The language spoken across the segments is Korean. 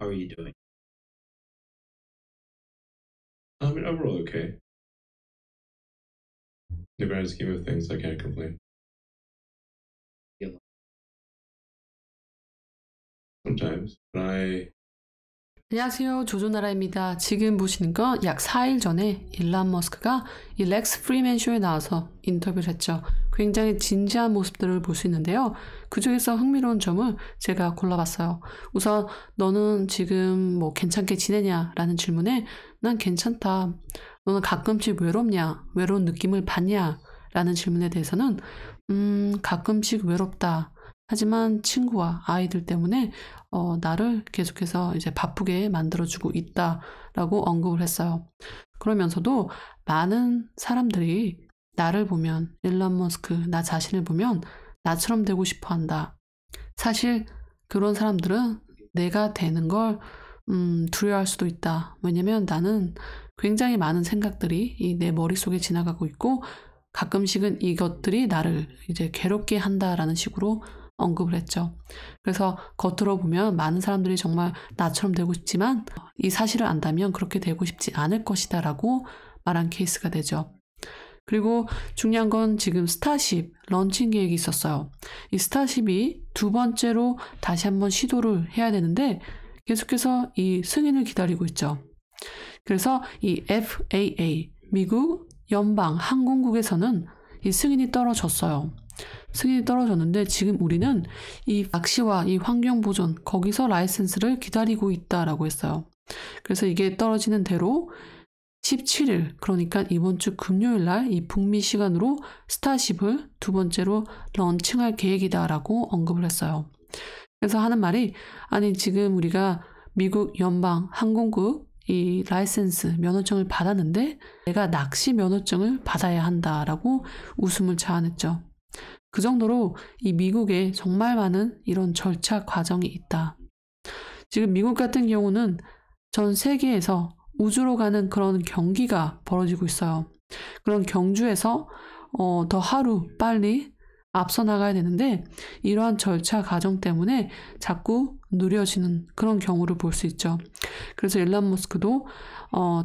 How are you doing? I mean, overall, okay. In the grand scheme of things, I can't complain. Sometimes, but 안녕하세요. 조조나라입니다. 지금 보시는 건 약 4일 전에 일론 머스크가 이 렉스 프리맨 쇼에 나와서 인터뷰를 했죠. 굉장히 진지한 모습들을 볼 수 있는데요. 그 중에서 흥미로운 점을 제가 골라봤어요. 우선 너는 지금 뭐 괜찮게 지내냐? 라는 질문에 난 괜찮다. 너는 가끔씩 외롭냐? 외로운 느낌을 받냐? 라는 질문에 대해서는 가끔씩 외롭다. 하지만 친구와 아이들 때문에 나를 계속해서 이제 바쁘게 만들어주고 있다라고 언급을 했어요. 그러면서도 많은 사람들이 나를 보면, 일론 머스크, 나 자신을 보면 나처럼 되고 싶어 한다. 사실 그런 사람들은 내가 되는 걸 두려워할 수도 있다. 왜냐면 나는 굉장히 많은 생각들이 내 머릿속에 지나가고 있고 가끔씩은 이것들이 나를 이제 괴롭게 한다라는 식으로 언급을 했죠. 그래서 겉으로 보면 많은 사람들이 정말 나처럼 되고 싶지만 이 사실을 안다면 그렇게 되고 싶지 않을 것이다 라고 말한 케이스가 되죠. 그리고 중요한 건 지금 스타쉽 런칭 계획이 있었어요. 이 스타쉽이 두 번째로 다시 한번 시도를 해야 되는데 계속해서 이 승인을 기다리고 있죠. 그래서 이 FAA 미국 연방 항공국에서는 이 승인이 떨어졌어요. 승인이 떨어졌는데 지금 우리는 이 낚시와 이 환경보존 거기서 라이센스를 기다리고 있다라고 했어요. 그래서 이게 떨어지는 대로 17일 그러니까 이번 주 금요일 날 이 북미 시간으로 스타쉽을 두 번째로 런칭할 계획이다라고 언급을 했어요. 그래서 하는 말이 아니 지금 우리가 미국 연방 항공국 이 라이센스 면허증을 받았는데 내가 낚시 면허증을 받아야 한다라고 웃음을 자아냈죠. 그 정도로 이 미국에 정말 많은 이런 절차 과정이 있다. 지금 미국 같은 경우는 전 세계에서 우주로 가는 그런 경기가 벌어지고 있어요. 그런 경주에서 더 하루 빨리 앞서 나가야 되는데 이러한 절차 과정 때문에 자꾸 느려지는 그런 경우를 볼 수 있죠. 그래서 일론 머스크도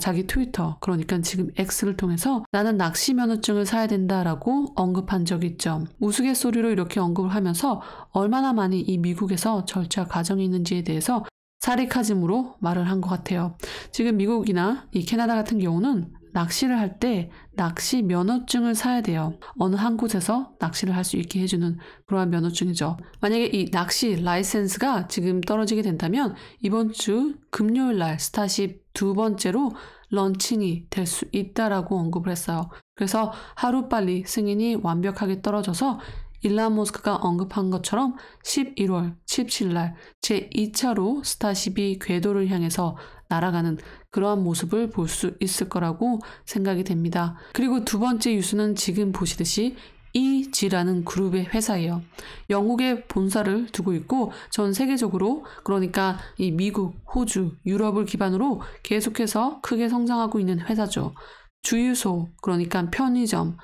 자기 트위터 그러니까 지금 X를 통해서 나는 낚시 면허증을 사야 된다라고 언급한 적이 있죠. 우스갯소리로 이렇게 언급을 하면서 얼마나 많이 이 미국에서 절차 과정이 있는지에 대해서 사리카즘으로 말을 한 것 같아요. 지금 미국이나 이 캐나다 같은 경우는 낚시를 할 때 낚시 면허증을 사야 돼요. 어느 한 곳에서 낚시를 할 수 있게 해주는 그러한 면허증이죠. 만약에 이 낚시 라이센스가 지금 떨어지게 된다면 이번 주 금요일 날 스타쉽 두 번째로 런칭이 될 수 있다라고 언급을 했어요. 그래서 하루빨리 승인이 완벽하게 떨어져서 일론 머스크가 언급한 것처럼 11월 17일 날 제2차로 스타쉽이 궤도를 향해서 날아가는 그러한 모습을 볼 수 있을 거라고 생각이 됩니다. 그리고 두 번째 뉴스는 지금 보시듯이 EG라는 그룹의 회사예요. 영국에 본사를 두고 있고 전 세계적으로 그러니까 이 미국, 호주, 유럽을 기반으로 계속해서 크게 성장하고 있는 회사죠. 주유소, 그러니까 편의점,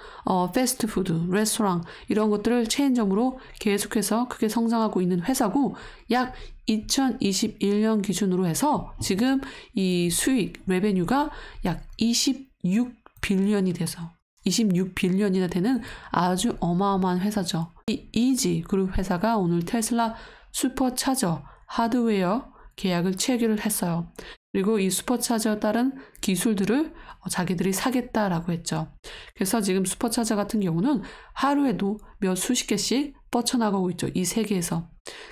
패스트푸드, 레스토랑 이런 것들을 체인점으로 계속해서 크게 성장하고 있는 회사고 약 2021년 기준으로 해서 지금 이 수익, 레베뉴가 약 26빌리언이 돼서 26빌리언이나 되는 아주 어마어마한 회사죠. 이 이지 그룹 회사가 오늘 테슬라 슈퍼차저 하드웨어 계약을 체결을 했어요. 그리고 이 슈퍼차저에 따른 기술들을 자기들이 사겠다라고 했죠. 그래서 지금 슈퍼차저 같은 경우는 하루에도 몇 수십 개씩 뻗쳐나가고 있죠. 이 세계에서.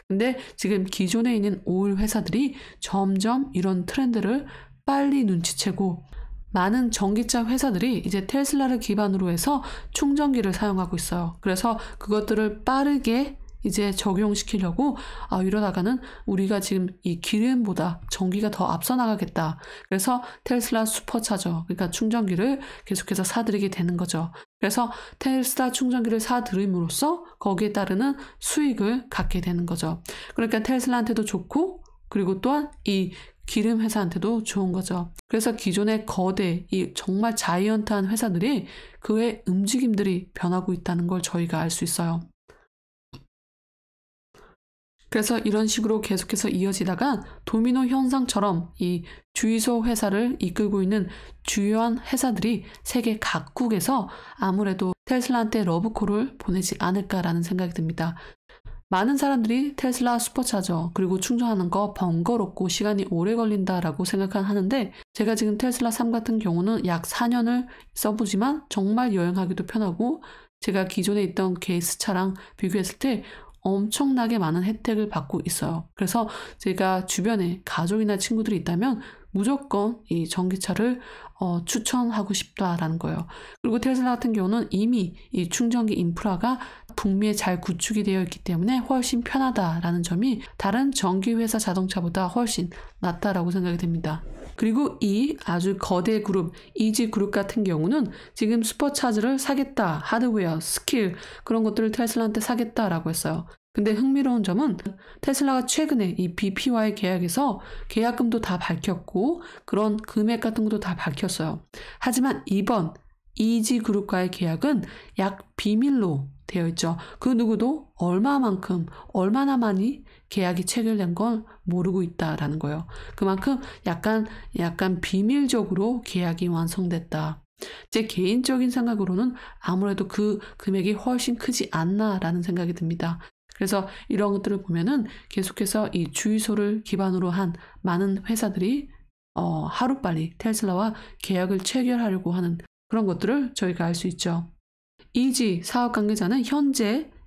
근데 지금 기존에 있는 오일 회사들이 점점 이런 트렌드를 빨리 눈치채고 많은 전기차 회사들이 이제 테슬라를 기반으로 해서 충전기를 사용하고 있어요. 그래서 그것들을 빠르게 이제 적용시키려고 이러다가는 우리가 지금 이 기름보다 전기가 더 앞서 나가겠다. 그래서 테슬라 슈퍼차저 그러니까 충전기를 계속해서 사들이게 되는 거죠. 그래서 테슬라 충전기를 사들임으로써 거기에 따르는 수익을 갖게 되는 거죠. 그러니까 테슬라한테도 좋고 그리고 또한 이 기름 회사한테도 좋은 거죠. 그래서 기존의 거대 이 정말 자이언트한 회사들이 그의 움직임들이 변하고 있다는 걸 저희가 알 수 있어요. 그래서 이런 식으로 계속해서 이어지다가 도미노 현상처럼 이 주유소 회사를 이끌고 있는 주요한 회사들이 세계 각국에서 아무래도 테슬라한테 러브콜을 보내지 않을까라는 생각이 듭니다. 많은 사람들이 테슬라 슈퍼차저 그리고 충전하는 거 번거롭고 시간이 오래 걸린다라고 생각하는데 제가 지금 테슬라 3 같은 경우는 약 4년을 써보지만 정말 여행하기도 편하고 제가 기존에 있던 케이스 차랑 비교했을 때 엄청나게 많은 혜택을 받고 있어요. 그래서 제가 주변에 가족이나 친구들이 있다면 무조건 이 전기차를 추천하고 싶다라는 거예요. 그리고 테슬라 같은 경우는 이미 이 충전기 인프라가 북미에 잘 구축이 되어 있기 때문에 훨씬 편하다라는 점이 다른 전기회사 자동차보다 훨씬 낫다라고 생각이 됩니다. 그리고 이 아주 거대 그룹, 이지 그룹 같은 경우는 지금 슈퍼차저를 사겠다, 하드웨어, 스킬 그런 것들을 테슬라한테 사겠다라고 했어요. 근데 흥미로운 점은 테슬라가 최근에 이 BP와의 계약에서 계약금도 다 밝혔고 그런 금액 같은 것도 다 밝혔어요. 하지만 이번 이지 그룹과의 계약은 약 비밀로 되어 있죠. 그 누구도 얼마만큼, 얼마나 많이 계약이 체결된 건 모르고 있다라는 거예요. 그만큼 약간 비밀적으로 계약이 완성됐다. 제 개인적인 생각으로는 아무래도 그 금액이 훨씬 크지 않나라는 생각이 듭니다. 그래서 이런 것들을 보면은 계속해서 이 주유소를 기반으로 한 많은 회사들이 하루빨리 테슬라와 계약을 체결하려고 하는 그런 것들을 저희가 알 수 있죠. 이지 사업 관계자는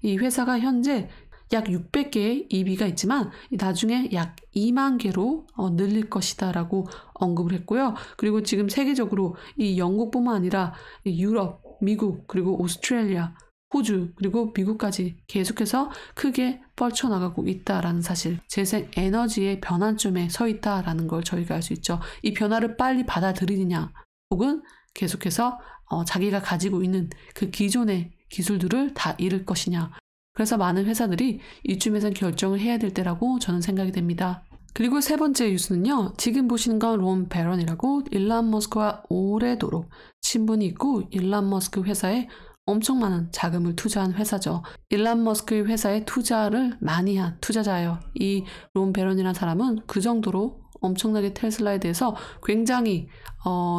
이 회사가 현재 약 600개의 EV가 있지만 나중에 약 2만 개로 늘릴 것이다 라고 언급을 했고요. 그리고 지금 세계적으로 이 영국뿐만 아니라 유럽, 미국, 그리고 오스트레일리아, 호주, 그리고 미국까지 계속해서 크게 뻗쳐나가고 있다라는 사실, 재생 에너지의 변환점에 서 있다라는 걸 저희가 알 수 있죠. 이 변화를 빨리 받아들이느냐 혹은 계속해서 자기가 가지고 있는 그 기존의 기술들을 다 잃을 것이냐. 그래서 많은 회사들이 이쯤에선 결정을 해야 될 때라고 저는 생각이 됩니다. 그리고 세 번째 뉴스는요. 지금 보시는 건 론 베런이라고 일론 머스크와 오래도록 친분이 있고 일론 머스크 회사에 엄청 많은 자금을 투자한 회사죠. 일론 머스크의 회사에 투자를 많이 한 투자자예요. 이 론 베런이라는 사람은 그 정도로 엄청나게 테슬라에 대해서 굉장히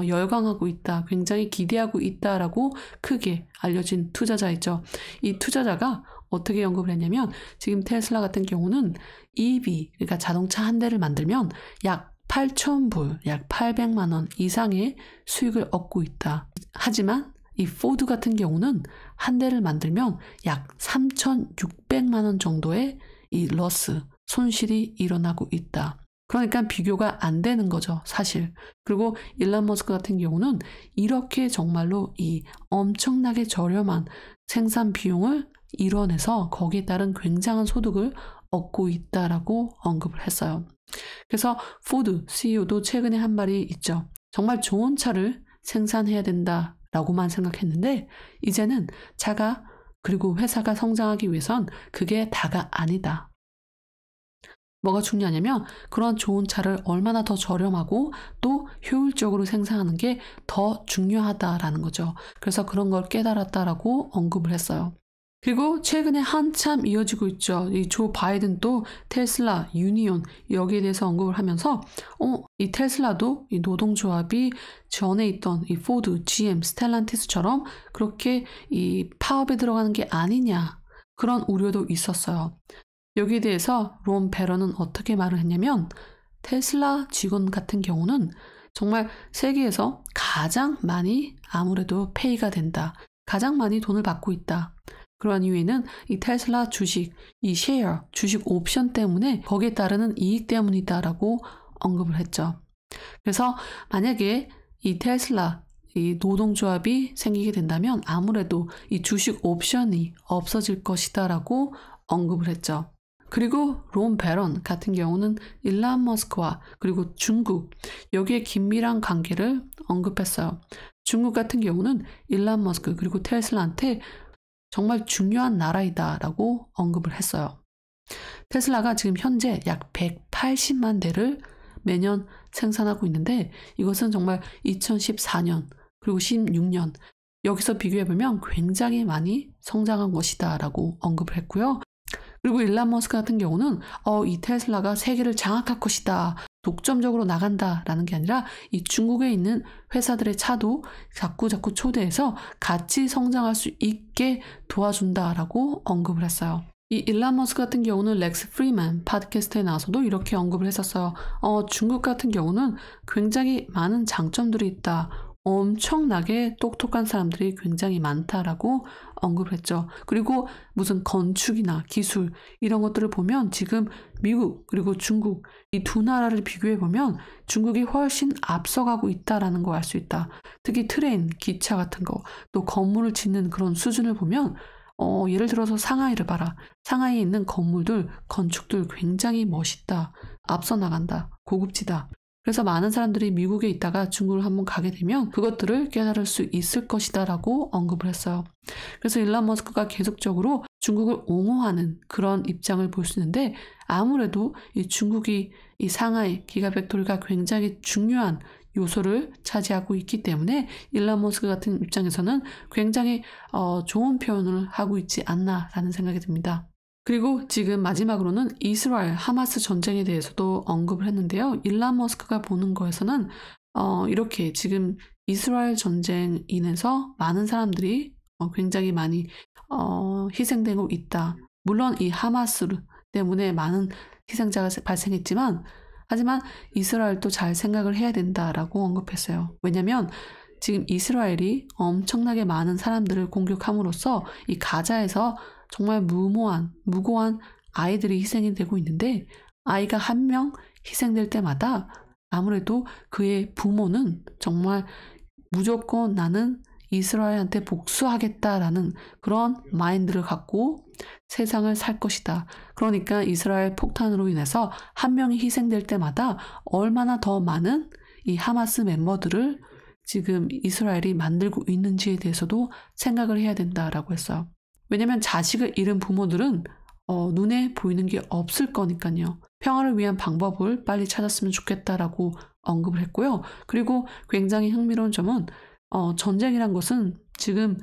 열광하고 있다, 굉장히 기대하고 있다라고 크게 알려진 투자자이죠. 이 투자자가 어떻게 언급을 했냐면 지금 테슬라 같은 경우는 EV, 그러니까 자동차 한 대를 만들면 약 8,000불, 약 800만 원 이상의 수익을 얻고 있다. 하지만 이 포드 같은 경우는 한 대를 만들면 약 3,600만 원 정도의 이 러스, 손실이 일어나고 있다. 그러니까 비교가 안 되는 거죠, 사실. 그리고 일론 머스크 같은 경우는 이렇게 정말로 이 엄청나게 저렴한 생산 비용을 이뤄내서 거기에 따른 굉장한 소득을 얻고 있다라고 언급을 했어요. 그래서 포드 CEO도 최근에 한 말이 있죠. 정말 좋은 차를 생산해야 된다라고만 생각했는데 이제는 차가 그리고 회사가 성장하기 위해선 그게 다가 아니다. 뭐가 중요하냐면 그런 좋은 차를 얼마나 더 저렴하고 또 효율적으로 생산하는 게 더 중요하다라는 거죠. 그래서 그런 걸 깨달았다라고 언급을 했어요. 그리고 최근에 한참 이어지고 있죠. 이 조 바이든도 테슬라, 유니온 여기에 대해서 언급을 하면서 이 테슬라도 이 노동조합이 전에 있던 이 포드, GM, 스텔란티스처럼 그렇게 이 파업에 들어가는 게 아니냐 그런 우려도 있었어요. 여기에 대해서 론 베런은 어떻게 말을 했냐면 테슬라 직원 같은 경우는 정말 세계에서 가장 많이 아무래도 페이가 된다. 가장 많이 돈을 받고 있다. 그러한 이유에는 이 테슬라 주식, 이 쉐어, 주식 옵션 때문에 거기에 따르는 이익 때문이다라고 언급을 했죠. 그래서 만약에 이 테슬라, 이 노동조합이 생기게 된다면 아무래도 이 주식 옵션이 없어질 것이다라고 언급을 했죠. 그리고 론 베런 같은 경우는 일론 머스크와 그리고 중국 여기에 긴밀한 관계를 언급했어요. 중국 같은 경우는 일론 머스크 그리고 테슬라한테 정말 중요한 나라이다라고 언급을 했어요. 테슬라가 지금 현재 약 180만 대를 매년 생산하고 있는데 이것은 정말 2014년 그리고 16년 여기서 비교해보면 굉장히 많이 성장한 것이다라고 언급을 했고요. 그리고 일론 머스크 같은 경우는 이 테슬라가 세계를 장악할 것이다. 독점적으로 나간다라는 게 아니라 이 중국에 있는 회사들의 차도 자꾸 초대해서 같이 성장할 수 있게 도와준다라고 언급을 했어요. 이 일론 머스크 같은 경우는 렉스 프리만 팟캐스트에 나와서도 이렇게 언급을 했었어요. 중국 같은 경우는 굉장히 많은 장점들이 있다. 엄청나게 똑똑한 사람들이 굉장히 많다라고 언급을 했죠. 그리고 무슨 건축이나 기술 이런 것들을 보면 지금 미국 그리고 중국 이 두 나라를 비교해 보면 중국이 훨씬 앞서가고 있다라는 거 알 수 있다. 특히 트레인, 기차 같은 거, 또 건물을 짓는 그런 수준을 보면 예를 들어서 상하이를 봐라. 상하이에 있는 건물들, 건축들 굉장히 멋있다. 앞서 나간다. 고급지다. 그래서 많은 사람들이 미국에 있다가 중국을 한번 가게 되면 그것들을 깨달을 수 있을 것이다 라고 언급을 했어요. 그래서 일론 머스크가 계속적으로 중국을 옹호하는 그런 입장을 볼 수 있는데 아무래도 이 중국이 이 상하이 기가팩토리가 굉장히 중요한 요소를 차지하고 있기 때문에 일론 머스크 같은 입장에서는 굉장히 좋은 표현을 하고 있지 않나라는 생각이 듭니다. 그리고 지금 마지막으로는 이스라엘 하마스 전쟁에 대해서도 언급을 했는데요. 일론 머스크가 보는 거에서는 이렇게 지금 이스라엘 전쟁 인해서 많은 사람들이 굉장히 많이 희생되고 있다. 물론 이 하마스 때문에 많은 희생자가 발생했지만 하지만 이스라엘도 잘 생각을 해야 된다라고 언급했어요. 왜냐하면 지금 이스라엘이 엄청나게 많은 사람들을 공격함으로써 이 가자에서 정말 무고한 아이들이 희생이 되고 있는데 아이가 한 명 희생될 때마다 아무래도 그의 부모는 정말 무조건 나는 이스라엘한테 복수하겠다라는 그런 마인드를 갖고 세상을 살 것이다. 그러니까 이스라엘 폭탄으로 인해서 한 명이 희생될 때마다 얼마나 더 많은 이 하마스 멤버들을 지금 이스라엘이 만들고 있는지에 대해서도 생각을 해야 된다라고 했어요. 왜냐하면 자식을 잃은 부모들은 눈에 보이는 게 없을 거니까요. 평화를 위한 방법을 빨리 찾았으면 좋겠다라고 언급을 했고요. 그리고 굉장히 흥미로운 점은 전쟁이란 것은 지금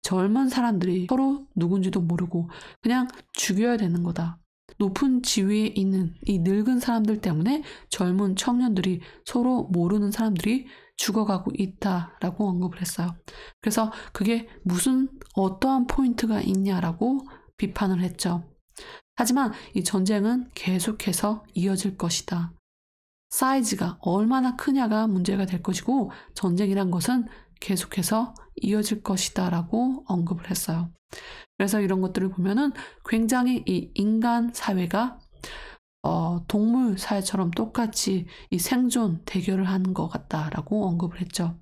젊은 사람들이 서로 누군지도 모르고 그냥 죽여야 되는 거다. 높은 지위에 있는 이 늙은 사람들 때문에 젊은 청년들이 서로 모르는 사람들이 죽어가고 있다라고 언급을 했어요. 그래서 그게 어떠한 포인트가 있냐라고 비판을 했죠. 하지만 이 전쟁은 계속해서 이어질 것이다. 사이즈가 얼마나 크냐가 문제가 될 것이고 전쟁이란 것은 계속해서 이어질 것이다 라고 언급을 했어요. 그래서 이런 것들을 보면은 굉장히 이 인간 사회가 동물 사회처럼 똑같이 이 생존 대결을 하는 것 같다라고 언급을 했죠.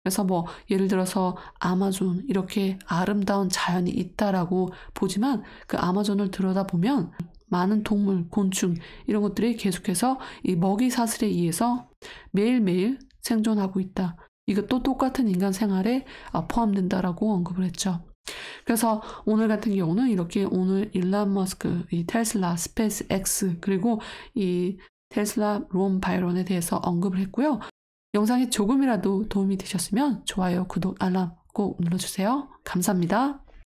그래서 예를 들어서 아마존 이렇게 아름다운 자연이 있다라고 보지만 그 아마존을 들여다보면 많은 동물, 곤충 이런 것들이 계속해서 이 먹이 사슬에 의해서 매일매일 생존하고 있다. 이것도 똑같은 인간 생활에 포함된다라고 언급을 했죠. 그래서 오늘 같은 경우는 이렇게 오늘 일론 머스크, 이 테슬라, 스페이스 X 그리고 이 테슬라 롬 바이론에 대해서 언급을 했고요. 영상이 조금이라도 도움이 되셨으면 좋아요, 구독, 알람 꼭 눌러주세요. 감사합니다.